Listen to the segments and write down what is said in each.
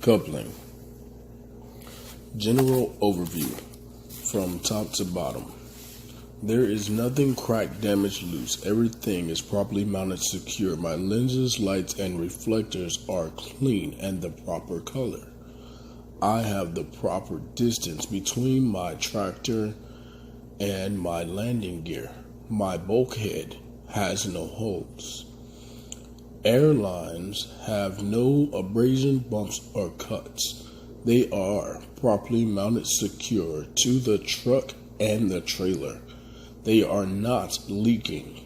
Coupling. General overview from top to bottom. There is nothing cracked, damaged, loose. Everything is properly mounted, secure. My lenses, lights, and reflectors are clean and the proper color. I have the proper distance between my tractor and my landing gear. My bulkhead has no holes. Airlines have no abrasion, bumps, or cuts. They are properly mounted, secure to the truck and the trailer. They are not leaking.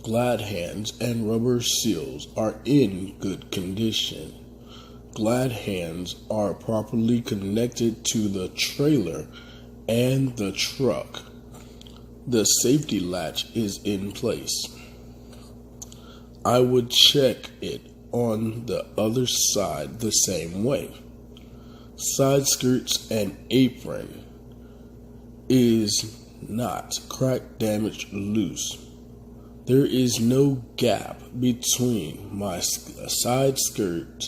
Glad hands and rubber seals are in good condition. Glad hands are properly connected to the trailer and the truck. The safety latch is in place. I would check it on the other side the same way. Side skirts and apron is not cracked, damaged, loose. There is no gap between my side skirt,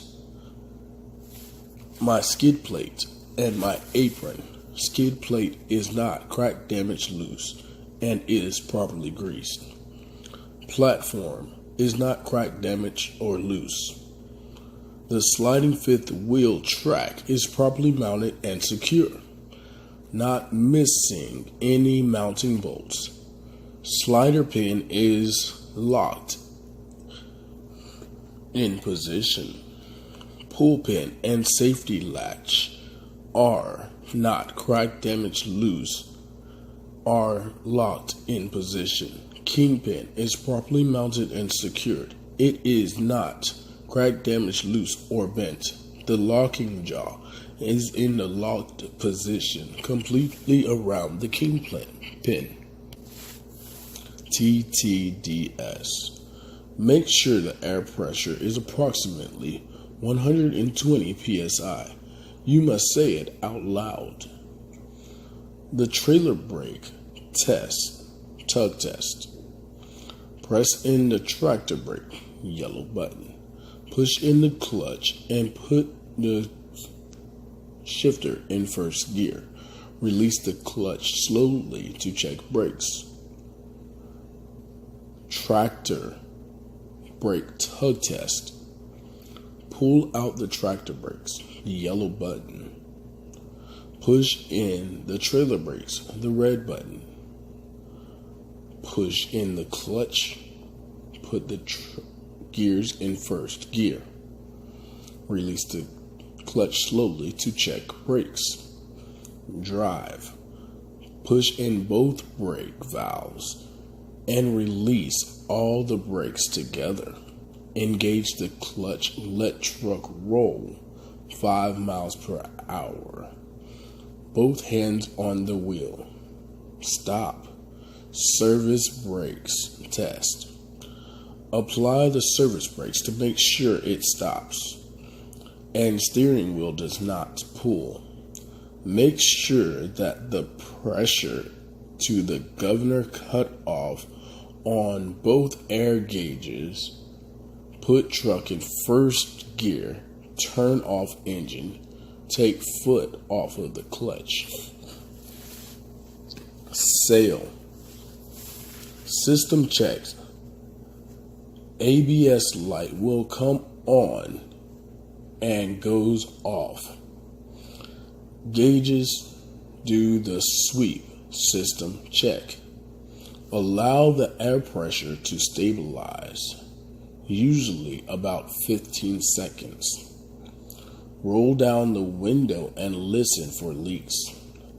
my skid plate, and my apron. Skid plate is not cracked, damaged, loose, and is properly greased. Platform is not cracked, damaged, or loose. The sliding fifth wheel track is properly mounted and secure, not missing any mounting bolts. Slider pin is locked in position. Pull pin and safety latch are not cracked, damaged, loose, are locked in position. Kingpin is properly mounted and secured. It is not cracked, damaged, loose, or bent. The locking jaw is in the locked position completely around the kingpin. TTDS. Make sure the air pressure is approximately 120 psi. You must say it out loud. The trailer brake test, tug test. Press in the tractor brake, yellow button. Push in the clutch and put the shifter in first gear. Release the clutch slowly to check brakes. Tractor brake tug test. Pull out the tractor brakes, the yellow button. Push in the trailer brakes, the red button. Push in the clutch. Put the gears in first gear. Release the clutch slowly to check brakes. Drive. Push in both brake valves and release all the brakes together. Engage the clutch, let truck roll 5 miles per hour. Both hands on the wheel. Stop. Service brakes test. Apply the service brakes to make sure it stops and steering wheel does not pull. Make sure that the pressure to the governor cut off on both air gauges. Put truck in first gear. Turn off engine. Take foot off of the clutch. Sail. System checks. ABS light will come on and goes off. Gauges do the sweep. System check. Allow the air pressure to stabilize, usually about 15 seconds. Roll down the window and listen for leaks.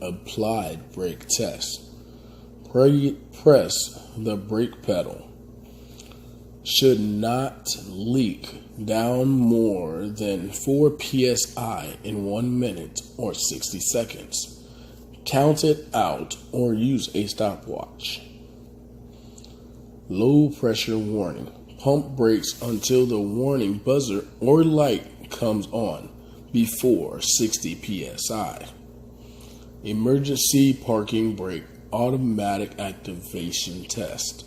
Applied brake test. Press the brake pedal. Should not leak down more than 4 psi in 1 minute or 60 seconds. Count it out or use a stopwatch. Low pressure warning. Pump brakes until the warning buzzer or light comes on before 60 psi. Emergency parking brake automatic activation test.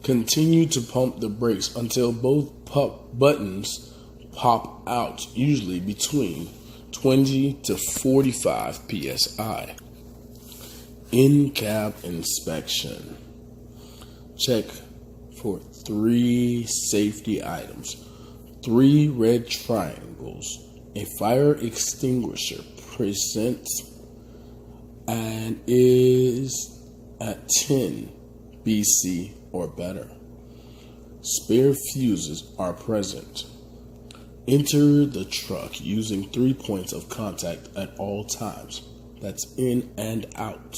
Continue to pump the brakes until both buttons pop out, usually between 20 to 45 psi. In-cab inspection. Check for 3 safety items: 3 red triangles, a fire extinguisher present and is at 10 BC or better. Spare fuses are present. Enter the truck using 3 points of contact at all times. That's in and out.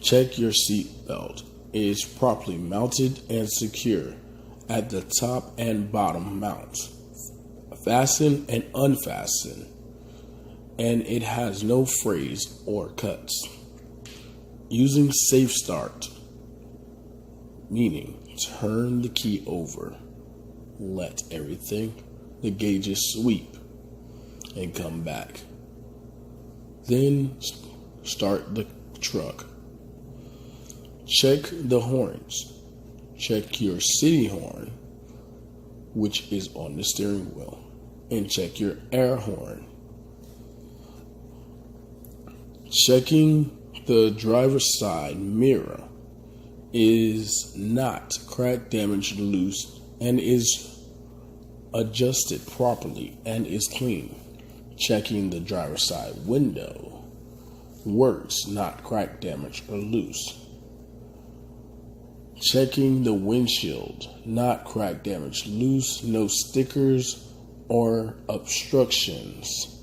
Check your seat belt is properly mounted and secure at the top and bottom mount. Fasten and unfasten, and it has no frays or cuts. Using safe start, meaning turn the key over, let everything, the gauges sweep, and come back. Then start the truck. Check the horns. Check your city horn, which is on the steering wheel, and check your air horn. Checking the driver's side mirror is not cracked, damaged, loose, and is adjusted properly and is clean. Checking the driver's side window works, not cracked, damaged, or loose. Checking the windshield, not cracked, damaged, loose, no stickers or obstructions.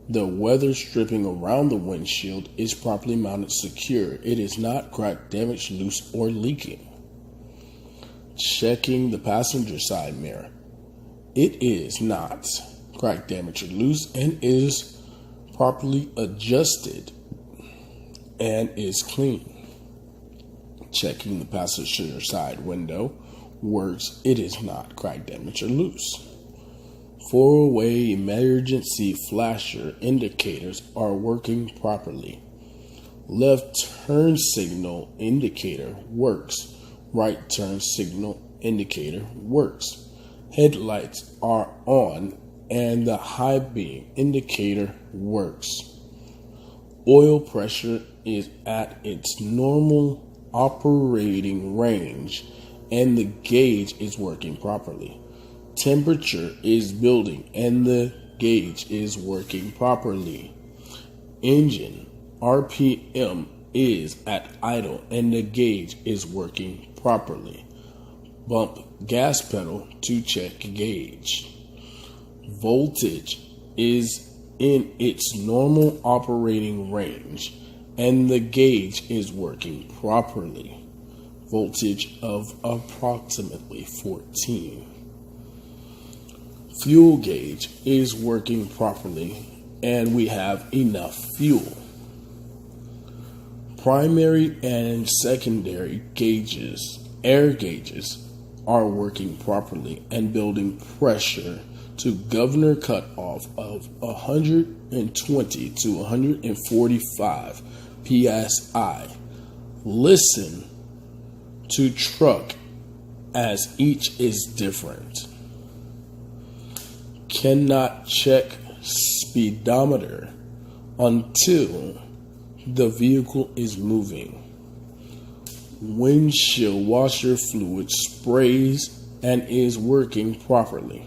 The weather stripping around the windshield is properly mounted secure. It is not cracked, damaged, loose, or leaking. Checking the passenger side mirror. It is not cracked, damaged, or loose, and is properly adjusted and is clean. Checking the passenger side window works. It is not cracked, damaged, or loose. 4-way emergency flasher indicators are working properly. Left turn signal indicator works. Right turn signal indicator works. Headlights are on and the high beam indicator works. Oil pressure is at its normal operating range and the gauge is working properly. Temperature is building and the gauge is working properly. Engine RPM is at idle and the gauge is working properly. Bump gas pedal to check gauge. Voltage is in its normal operating range and the gauge is working properly. Voltage of approximately 14. Fuel gauge is working properly and we have enough fuel. Primary and secondary gauges, air gauges, are working properly and building pressure to governor cutoff of 120 to 145 psi. Listen to truck as each is different. Cannot check speedometer until the vehicle is moving. Windshield washer fluid sprays and is working properly.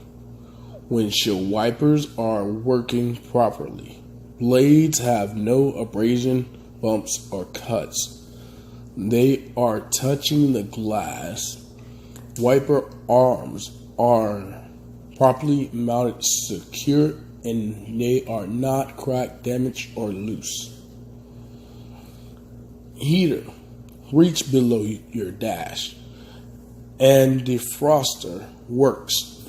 Windshield wipers are working properly. Blades have no abrasion, bumps, or cuts. They are touching the glass. Wiper arms are properly mounted secure and they are not cracked, damaged, or loose. Heater reach below your dash and defroster works.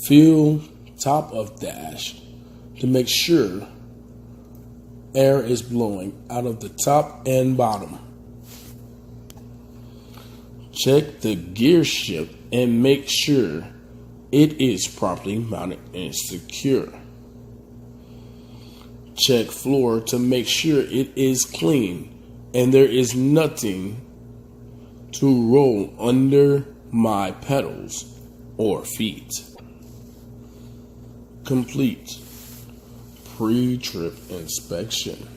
Feel top of dash to make sure air is blowing out of the top and bottom. Check the gear shift and make sure it is properly mounted and secure. Check floor to make sure it is clean and there is nothing to roll under my pedals or feet. Complete pre-trip inspection.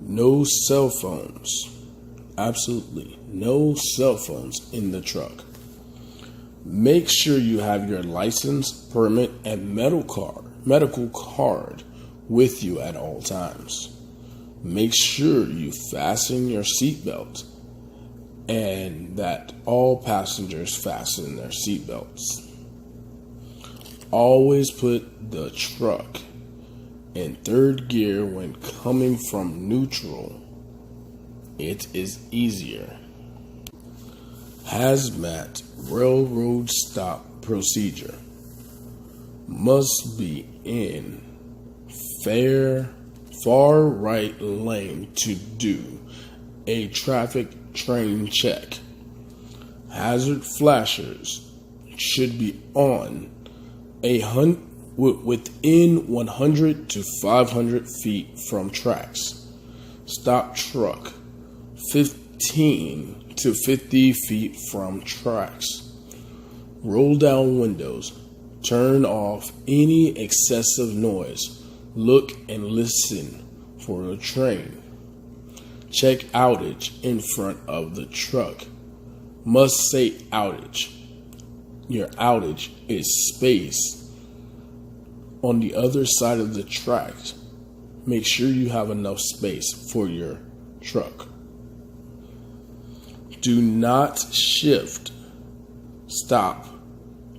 No cell phones. Absolutely no cell phones in the truck. Make sure you have your license, permit, and medical card with you at all times. Make sure you fasten your seatbelt and that all passengers fasten their seatbelts. Always put the truck in third gear when coming from neutral. It is easier. Hazmat railroad stop procedure must be in far right lane to do a traffic train check. Hazard flashers should be on within 100 to 500 feet from tracks. Stop truck 15 to 50 feet from tracks. Roll down windows. Turn off any excessive noise. Look and listen for the train. Check outage in front of the truck. Must say outage. Your outage is space on the other side of the tracks. Make sure you have enough space for your truck. Do not shift, stop,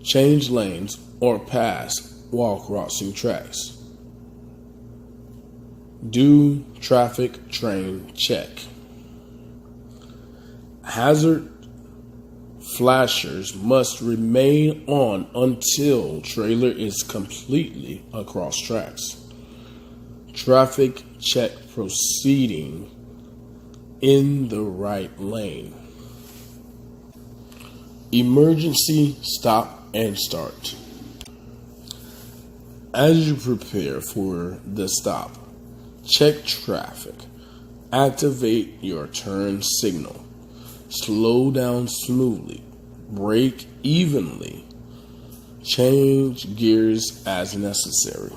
change lanes, or pass while crossing tracks. Do traffic train check. Hazard flashers must remain on until trailer is completely across tracks. Traffic check proceeding in the right lane. Emergency stop and start. As you prepare for the stop, check traffic. Activate your turn signal. Slow down smoothly. Brake evenly. Change gears as necessary.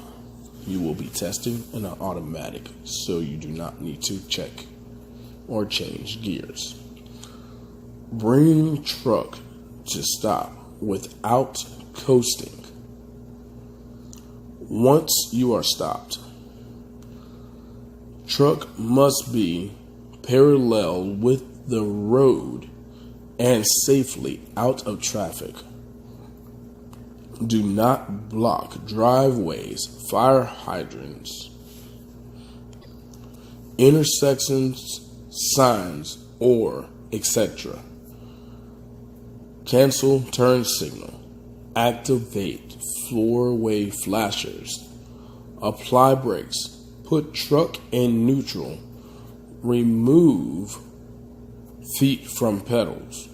You will be testing in an automatic, so you do not need to check or change gears. Bring truck to stop without coasting. Once you are stopped, truck must be parallel with the road and safely out of traffic. Do not block driveways, fire hydrants, intersections, signs, or etc. Cancel turn signal. Activate floorway flashers. Apply brakes. Put truck in neutral. Remove feet from pedals.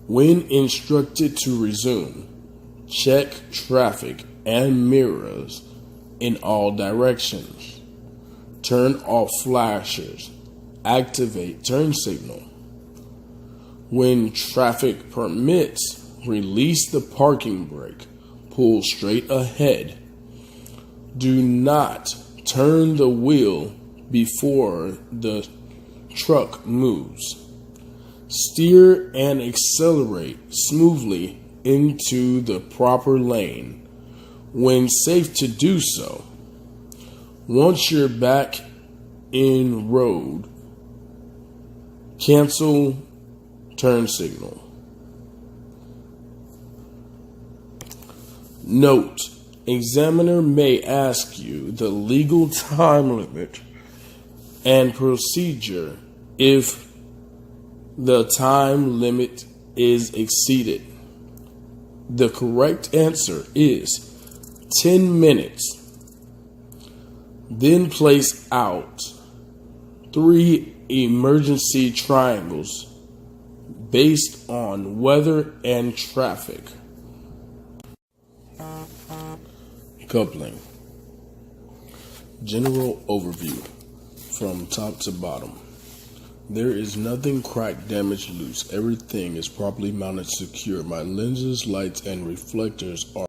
When instructed to resume, check traffic and mirrors in all directions. Turn off flashers. Activate turn signal. When traffic permits, release the parking brake. Pull straight ahead. Do not turn the wheel before the truck moves. Steer and accelerate smoothly into the proper lane when safe to do so. Once you're back in road, cancel turn signal. Note, examiner may ask you the legal time limit and procedure if the time limit is exceeded. The correct answer is 10 minutes. Then place out 3 emergency triangles based on weather and traffic. Coupling. General overview from top to bottom. There is nothing cracked, damaged, loose. Everything is properly mounted, secure. My lenses, lights, and reflectors are